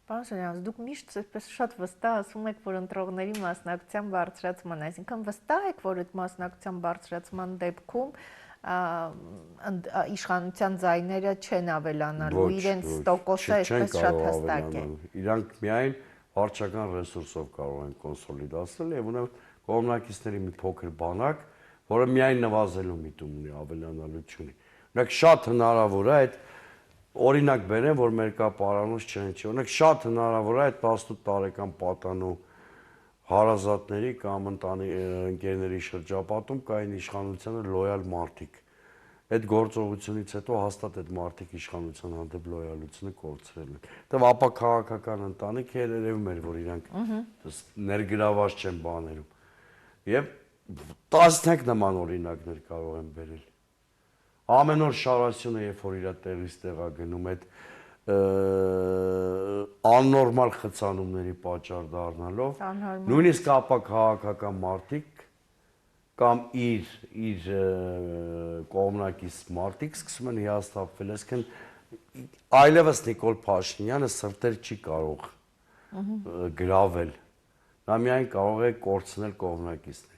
Պարոն Սարյանց, դուք միշտ այսպես շատ վստահ ասում եք, որ ընտրողների մասնակցության բարձրացման, այսինքն վստահ եք, որ այդ մասնակցության բարձրացման դեպքում իշխանության ձայները չեն ավելանալու, իրենց տոկոսը այսպես շատ հստակ է։ Իրանք միայն վարչական ռեսուրսով կարող են կոնսոլիդացնել եւ ունեն կողմնակիցների մի փոքր բանակ, որը միայն նվազելու միտում ունի, ավելանալու չունի։ Օրինակ շատ հնարավոր է այդ օրինակ բերեմ, որ մեր կա պարանոց չեն չի։ Օրինակ շատ հնարավոր է այդ 18 տարեկան պատանու հարազատների կամ ընկերների շրջապատում կային իշխանությանը լոյալ մարդիկ։ Այդ գործողությունից հետո հաստատ այդ մարդիկ իշխանության հանդեպ լոյալությունը կորցրել են։ Որտեւ ապաքաղաքական ընտանիք երևում էր, որ իրանք ներգրաված չեն բաներում։ Եվ տասնյակ նման օրինակներ կարող են բերել։ Ամեն օր Շարասյունը, երբ որ իր տեղից տեղա գնում, այդ աննորմալ խցանումների պատճառ դառնալով, նույնիսկ ապաքաղաքական մարդիկ կամ իր կողմնակից մարդիկ սկսում են հիասթափվել, այսինքն այլևս Նիկոլ Փաշինյանը սրտեր չի կարող գրավել, նա միայն կարող է կորցնել կողմնակիցներ։